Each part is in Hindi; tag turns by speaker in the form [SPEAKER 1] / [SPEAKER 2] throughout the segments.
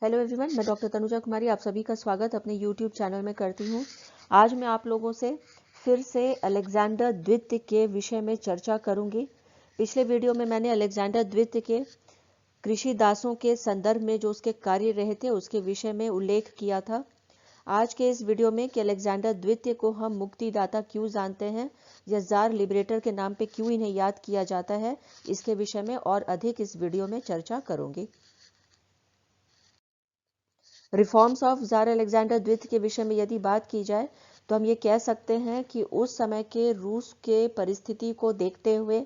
[SPEAKER 1] हेलो एवरीवन, मैं डॉक्टर तनुजा कुमारी आप सभी का स्वागत अपने यूट्यूब चैनल में करती हूँ। आज मैं आप लोगों से फिर से अलेक्जेंडर द्वितीय के विषय में चर्चा करूंगी। पिछले वीडियो में मैंने अलेक्जेंडर द्वितीय के कृषि दासों के संदर्भ में जो उसके कार्य रहे थे उसके विषय में उल्लेख किया था। आज के इस वीडियो में कि अलेक्जेंडर द्वितीय को हम मुक्तिदाता क्यों जानते हैं या जार लिबरेटर के नाम पे क्यों इन्हें याद किया जाता है, इसके विषय में और अधिक इस वीडियो में चर्चा करूंगी। रिफॉर्म्स ऑफ जार अलेक्जेंडर द्वितीय के विषय में यदि बात की जाए तो हम ये कह सकते हैं कि उस समय के रूस के परिस्थिति को देखते हुए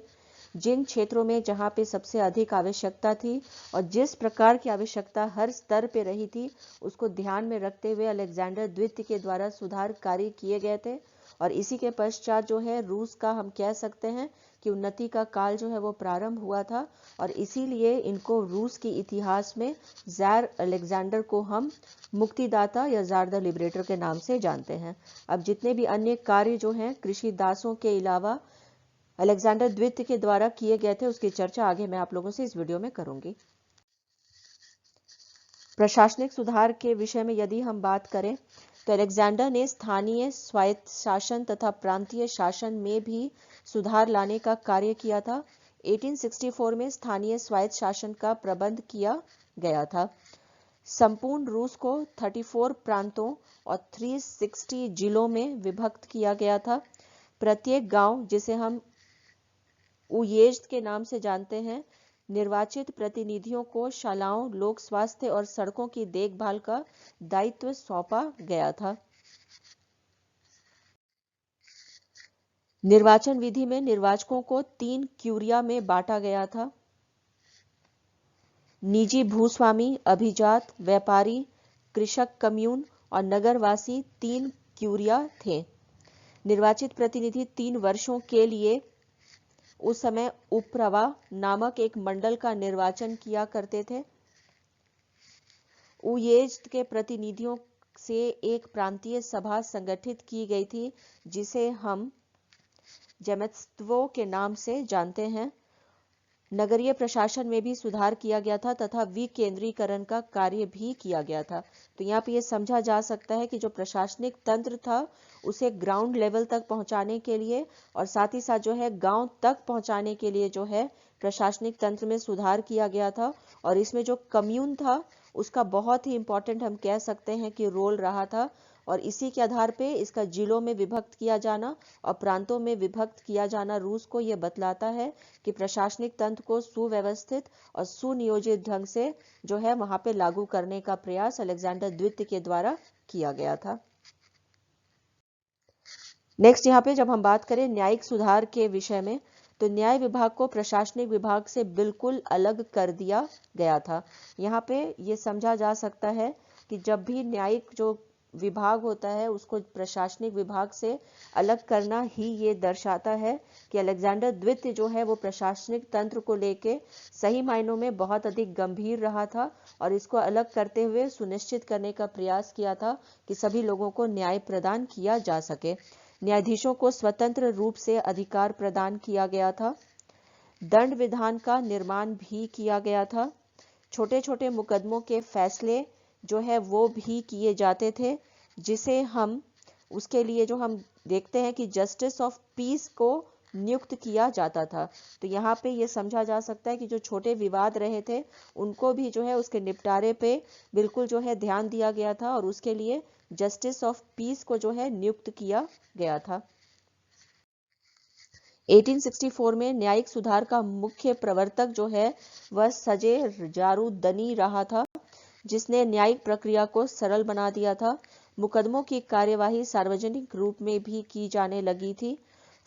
[SPEAKER 1] जिन क्षेत्रों में जहां पे सबसे अधिक आवश्यकता थी और जिस प्रकार की आवश्यकता हर स्तर पे रही थी उसको ध्यान में रखते हुए अलेक्जेंडर द्वितीय के द्वारा सुधार कार्य किए गए थे। और इसी के पश्चात जो है रूस का हम कह सकते हैं कि उन्नति का काल जो है वो प्रारंभ हुआ था और इसीलिए इनको रूस के इतिहास में जार अलेक्जेंडर को हम मुक्तिदाता या जार द लिबरेटर के नाम से जानते हैं। अब जितने भी अन्य कार्य जो हैं कृषि दासों के अलावा अलेक्जेंडर द्वितीय के द्वारा किए गए थे उसकी चर्चा आगे मैं आप लोगों से इस वीडियो में करूंगी। प्रशासनिक सुधार के विषय में यदि हम बात करें तो अलेक्जेंडर ने स्थानीय स्वायत्त शासन तथा प्रांतीय शासन में भी सुधार लाने का कार्य किया था। 1864 में स्थानीय स्वायत्त शासन का प्रबंध किया गया था। संपूर्ण रूस को 34 प्रांतों और 360 जिलों में विभक्त किया गया था। प्रत्येक गांव जिसे हम उयेज्द के नाम से जानते हैं, निर्वाचित प्रतिनिधियों को शालाओं, लोक स्वास्थ्य और सड़कों की देखभाल का दायित्व सौंपा गया था। निर्वाचन विधि में निर्वाचकों को 3 क्यूरिया में बांटा गया था। निजी भूस्वामी, अभिजात, व्यापारी, कृषक कम्यून और नगरवासी 3 क्यूरिया थे। निर्वाचित प्रतिनिधि 3 वर्षों के लिए उस समय उप्रवा नामक एक मंडल का निर्वाचन किया करते थे। उयेज्द के प्रतिनिधियों से एक प्रांतीय सभा संगठित की गई थी जिसे हम जेमेत्स्त्वो के नाम से जानते हैं। नगरीय प्रशासन में भी सुधार किया गया था तथा विकेंद्रीकरण का कार्य भी किया गया था। तो यहाँ पे ये समझा जा सकता है कि जो प्रशासनिक तंत्र था उसे ग्राउंड लेवल तक पहुंचाने के लिए और साथ ही साथ जो है गांव तक पहुंचाने के लिए जो है प्रशासनिक तंत्र में सुधार किया गया था। और इसमें जो कम्यून था उसका बहुत ही इंपॉर्टेंट हम कह सकते हैं कि रोल रहा था। और इसी के आधार पे इसका जिलों में विभक्त किया जाना और प्रांतों में विभक्त किया जाना रूस को यह बतलाता है कि प्रशासनिक तंत्र को सुव्यवस्थित और सुनियोजित ढंग से जो है वहां पे लागू करने का प्रयास अलेक्जेंडर द्वितीय के द्वारा किया गया था। नेक्स्ट यहाँ पे जब हम बात करें न्यायिक सुधार के विषय में तो न्याय विभाग को प्रशासनिक विभाग से बिल्कुल अलग कर दिया गया था। यहाँ पे ये समझा जा सकता है कि जब भी न्यायिक जो विभाग होता है उसको प्रशासनिक विभाग से अलग करना ही ये दर्शाता है कि अलेक्जेंडर द्वितीय जो है वो प्रशासनिक तंत्र को लेके सही मायनों में बहुत अधिक गंभीर रहा था और इसको अलग करते हुए सुनिश्चित करने का प्रयास किया था कि सभी लोगों को न्याय प्रदान किया जा सके। न्यायाधीशों को स्वतंत्र रूप से अधिकार प्रदान किया गया था। दंड विधान का निर्माण भी किया गया था। छोटे छोटे मुकदमों के फैसले जो है वो भी किए जाते थे जिसे हम उसके लिए जो हम देखते हैं कि जस्टिस ऑफ पीस को नियुक्त किया जाता था। तो यहाँ पे ये समझा जा सकता है कि जो छोटे विवाद रहे थे उनको भी जो है उसके निपटारे पे बिल्कुल जो है ध्यान दिया गया था और उसके लिए जस्टिस ऑफ पीस को जो है नियुक्त किया गया था। 1864 में न्यायिक सुधार का मुख्य प्रवर्तक जो है वह सजे जारूदनी रहा था जिसने न्यायिक प्रक्रिया को सरल बना दिया था। मुकदमों की कार्यवाही सार्वजनिक रूप में भी की जाने लगी थी।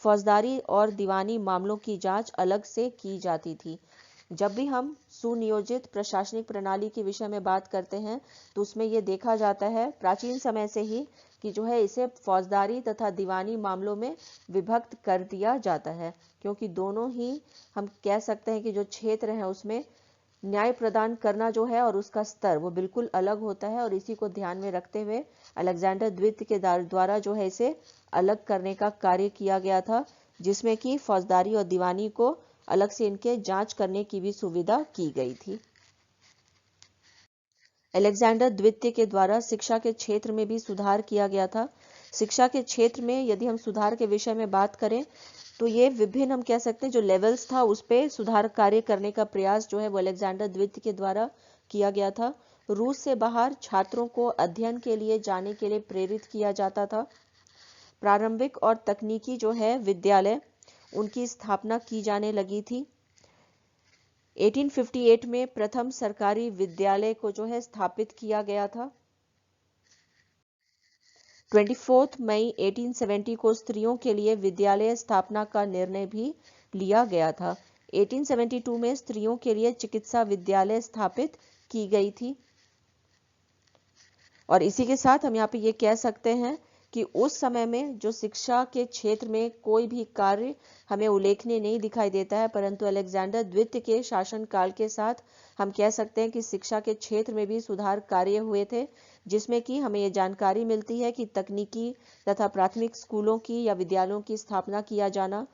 [SPEAKER 1] फौजदारी और दीवानी मामलों की जांच अलग से की जाती थी। जब भी हम सुनियोजित प्रशासनिक प्रणाली के विषय में बात करते हैं तो उसमें यह देखा जाता है प्राचीन समय से ही कि जो है इसे फौजदारी तथा दीवानी मामलों में विभक्त कर दिया जाता है, क्योंकि दोनों ही हम कह सकते हैं कि जो क्षेत्र है उसमें न्याय प्रदान करना जो है और उसका स्तर वो बिल्कुल अलग होता है। और इसी को ध्यान में रखते हुए अलेक्जेंडर द्वितीय के द्वारा जो है इसे अलग करने का कार्य किया गया था जिसमें कि फौजदारी और दीवानी को अलग से इनके जांच करने की भी सुविधा की गई थी। अलेक्जेंडर द्वितीय के द्वारा शिक्षा के क्षेत्र में भी सुधार किया गया था। शिक्षा के क्षेत्र में यदि हम सुधार के विषय में बात करें तो ये विभिन्न हम कह सकते हैं जो लेवल्स था उस पे सुधार कार्य करने का प्रयास जो है वो अलेक्जेंडर द्वितीय के द्वारा किया गया था। रूस से बाहर छात्रों को अध्ययन के लिए जाने के लिए प्रेरित किया जाता था। प्रारंभिक और तकनीकी जो है विद्यालय उनकी स्थापना की जाने लगी थी। 1858 में प्रथम सरकारी विद्यालय को जो है स्थापित किया गया था। 24 मई 1870 को स्त्रियों के लिए विद्यालय स्थापना का निर्णय भी लिया गया था। 1872 में स्त्रियों के लिए चिकित्सा विद्यालय स्थापित की गई थी। और इसी के साथ हम यहाँ पे ये कह सकते हैं कि उस समय में जो शिक्षा के क्षेत्र में कोई भी कार्य हमें उल्लेखनीय नहीं दिखाई देता है, परंतु अलेक्जेंडर द्वितीय के शासन काल के साथ हम कह सकते हैं कि शिक्षा के क्षेत्र में भी सुधार कार्य हुए थे, जिसमें कि हमें ये जानकारी मिलती है कि तकनीकी तथा प्राथमिक स्कूलों की या विद्यालयों की स्थापना किया जाना,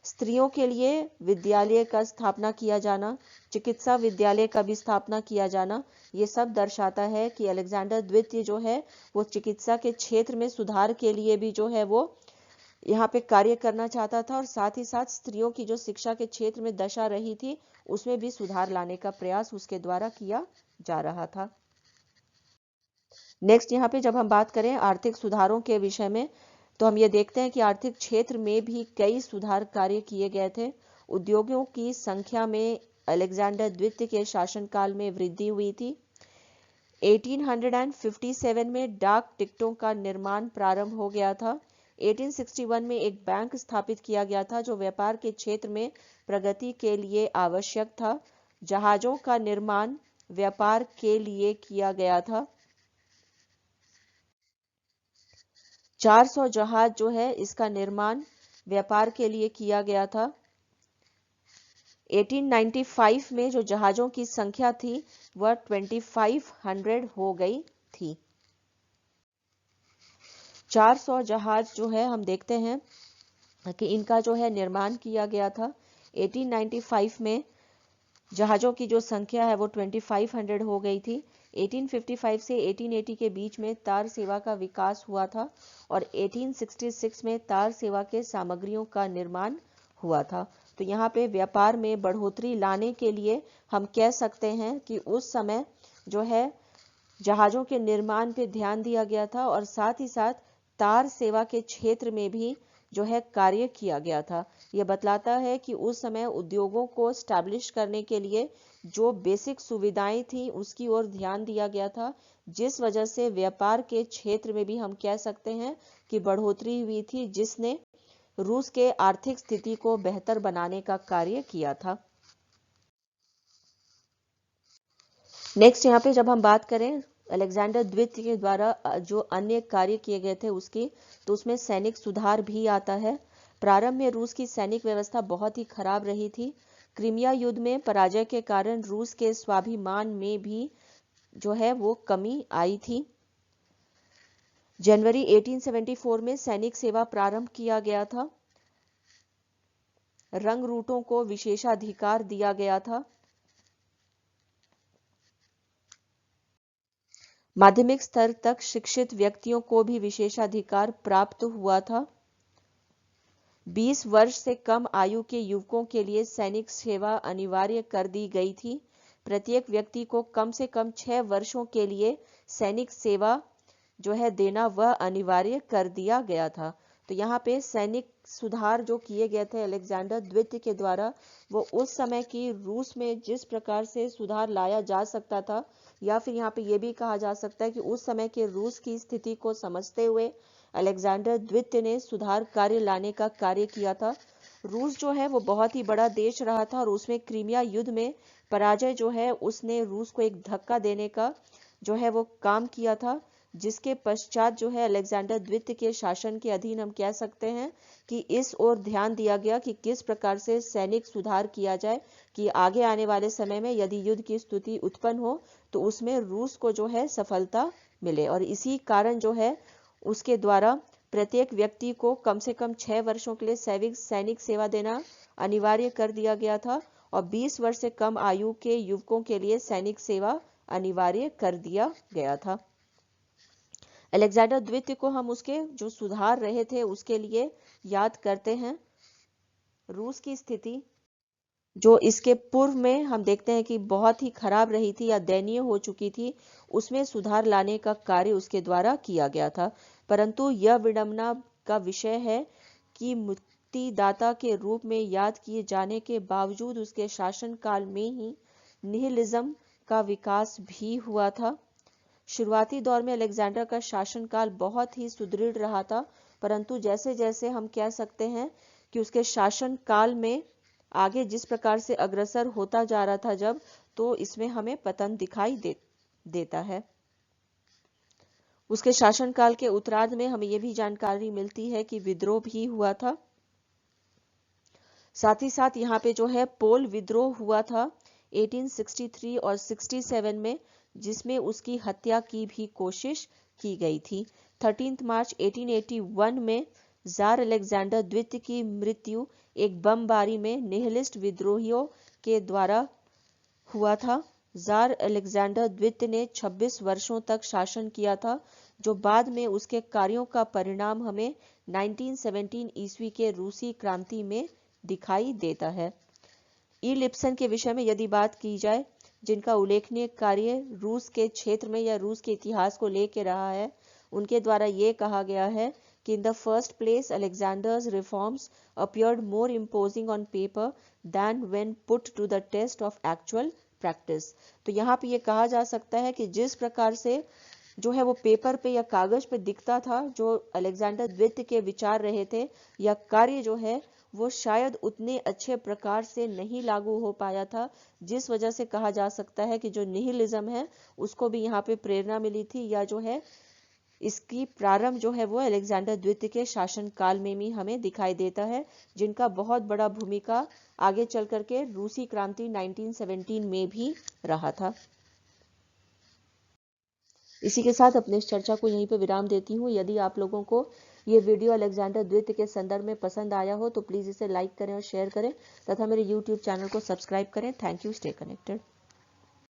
[SPEAKER 1] स्त्रियों के लिए विद्यालय का स्थापना किया जाना, चिकित्सा विद्यालय का भी स्थापना किया जाना, ये सब दर्शाता है कि अलेक्जेंडर द्वितीय जो है वो चिकित्सा के क्षेत्र में सुधार के लिए भी जो है वो यहाँ पे कार्य करना चाहता था और साथ ही साथ स्त्रियों की जो शिक्षा के क्षेत्र में दशा रही थी उसमें भी सुधार लाने का प्रयास उसके द्वारा किया जा रहा था। नेक्स्ट यहाँ पे जब हम बात करें आर्थिक सुधारों के विषय में तो हम ये देखते हैं कि आर्थिक क्षेत्र में भी कई सुधार कार्य किए गए थे। उद्योगों की संख्या में अलेक्जेंडर द्वितीय के शासनकाल में वृद्धि हुई थी। 1857 में डाक टिकटों का निर्माण प्रारंभ हो गया था। 1861 में एक बैंक स्थापित किया गया था जो व्यापार के क्षेत्र में प्रगति के लिए आवश्यक था। जहाजों का निर्माण व्यापार के लिए किया गया था। 400 जहाज जो है इसका निर्माण व्यापार के लिए किया गया था। 1895 में जो जहाजों की संख्या थी वह 2500 हो गई थी। 400 जहाज जो है हम देखते हैं कि इनका जो है निर्माण किया गया था। 1895 में जहाजों की जो संख्या है वो 2500 हो गई थी। 1855 से 1880 के बीच में तार सेवा का विकास हुआ था और 1866 में तार सेवा के सामग्रियों का निर्माण हुआ था। तो यहाँ पे व्यापार में बढ़ोतरी लाने के लिए हम कह सकते हैं कि उस समय जो है जहाजों के निर्माण पे ध्यान दिया गया था और साथ ही साथ तार सेवा के क्षेत्र में भी जो है कार्य किया गया था। यह बतलाता है कि उस समय उद्योगों को स्टैब्लिश करने के लिए जो बेसिक सुविधाएं थी उसकी ओर ध्यान दिया गया था, जिस वजह से व्यापार के क्षेत्र में भी हम कह सकते हैं कि बढ़ोतरी हुई थी, जिसने रूस के आर्थिक स्थिति को बेहतर बनाने का कार्य किया था। नेक्स्ट यहाँ पे जब हम बात करें अलेक्जेंडर द्वितीय के द्वारा जो अन्य कार्य किए गए थे उसकी, तो उसमें सैनिक सुधार भी आता है। प्रारंभ में रूस की सैनिक व्यवस्था बहुत ही खराब रही थी। क्रीमिया युद्ध में पराजय के कारण रूस के स्वाभिमान में भी जो है वो कमी आई थी। जनवरी 1874 में सैनिक सेवा प्रारंभ किया गया था। रंग रूटों को विशेषाधिकार दिया गया था। माध्यमिक स्तर तक शिक्षित व्यक्तियों को भी विशेषाधिकार प्राप्त हुआ था। 20 वर्ष से कम आयु के युवकों के लिए सैनिक सेवा अनिवार्य कर दी गई थी। प्रत्येक व्यक्ति को कम से कम 6 वर्षों के लिए सैनिक सेवा जो है देना वह अनिवार्य कर दिया गया था। तो यहाँ पे सैनिक सुधार जो किए गए थे अलेक्जेंडर द्वितीय के द्वारा, वो उस समय की रूस में जिस प्रकार से सुधार लाया जा सकता था, या फिर यहाँ पे ये भी कहा जा सकता है कि उस समय के रूस की स्थिति को समझते हुए अलेक्जेंडर द्वितीय ने सुधार कार्य लाने का कार्य किया था। रूस जो है वो बहुत ही बड़ा देश रहा था और उसमें क्रीमिया युद्ध में पराजय जो है उसने रूस को एक धक्का देने का जो है वो काम किया था, जिसके पश्चात जो है अलेक्जेंडर द्वितीय के शासन के अधीन हम कह सकते हैं कि इस ओर ध्यान दिया गया कि किस प्रकार से सैनिक सुधार किया जाए कि आगे आने वाले समय में यदि युद्ध की स्थिति उत्पन्न हो तो उसमें रूस को जो है सफलता मिले। और इसी कारण जो है उसके द्वारा प्रत्येक व्यक्ति को कम से कम 6 वर्षों के लिए सैनिक सेवा देना अनिवार्य कर दिया गया था और 20 वर्ष से कम आयु के युवकों के लिए सैनिक सेवा अनिवार्य कर दिया गया था। अलेक्जेंडर द्वितीय को हम उसके जो सुधार रहे थे उसके लिए याद करते हैं। रूस की स्थिति जो इसके पूर्व में हम देखते हैं कि बहुत ही खराब रही थी या दयनीय हो चुकी थी, उसमें सुधार लाने का कार्य उसके द्वारा किया गया था। परंतु यह विडंबना का विषय है कि मुक्तिदाता के रूप में याद किए जाने के बावजूद उसके शासनकाल में ही निहिलिज्म का विकास भी हुआ था। शुरुआती दौर में अलेक्जेंडर का शासनकाल बहुत ही सुदृढ़ रहा था, परंतु जैसे जैसे हम कह सकते हैं कि उसके शासनकाल में आगे जिस प्रकार से अग्रसर होता जा रहा था जब, तो इसमें हमें पतन दिखाई देता है। उसके शासनकाल के उत्तरार्ध में हमें यह भी जानकारी मिलती है कि विद्रोह भी हुआ था। साथ ही साथ यहाँ पे जो है पोल विद्रोह हुआ था 1863 और 67 में, जिसमें उसकी हत्या की भी कोशिश की गई थी। 13 मार्च 1881 में जार अलेक्जेंडर द्वितीय की मृत्यु एक बमबारी में निहिलिस्ट विद्रोहियों के द्वारा हुआ था। जार अलेक्जेंडर द्वितीय ने 26 वर्षों तक शासन किया था, जो बाद में उसके कार्यों का परिणाम हमें 1917 ईस्वी के रूसी क्रांति में दिखाई देता है। ई लिप्सन के विषय में यदि बात की जाए, जिनका उल्लेखनीय कार्य रूस के क्षेत्र में या रूस के इतिहास को लेकर रहा है, उनके द्वारा ये कहा गया है कि in the first place Alexander's reforms appeared more imposing on paper than when put to the test of actual practice. तो यहाँ पे ये कहा जा सकता है कि जिस प्रकार से जो है वो पेपर पे या कागज पे दिखता था, जो अलेक्जेंडर द्वितीय के विचार रहे थे या कार्य जो है वो शायद उतने अच्छे प्रकार से नहीं लागू हो पाया था, जिस वजह से कहा जा सकता है कि जो निहिलिज्म है उसको भी यहाँ पे प्रेरणा मिली थी, या जो है इसकी प्रारंभ जो है वो अलेक्जेंडर द्वितीय के शासन काल में भी हमें दिखाई देता है, जिनका बहुत बड़ा भूमिका आगे चल करके रूसी क्रांति 1917 में भी रहा था। इसी के साथ अपने इस चर्चा को यहीं पर विराम देती हूँ। यदि आप लोगों को ये वीडियो अलेक्जेंडर द्वितीय के संदर्भ में पसंद आया हो तो प्लीज़ इसे लाइक करें और शेयर करें तथा मेरे YouTube चैनल को सब्सक्राइब करें। Thank you. Stay connected.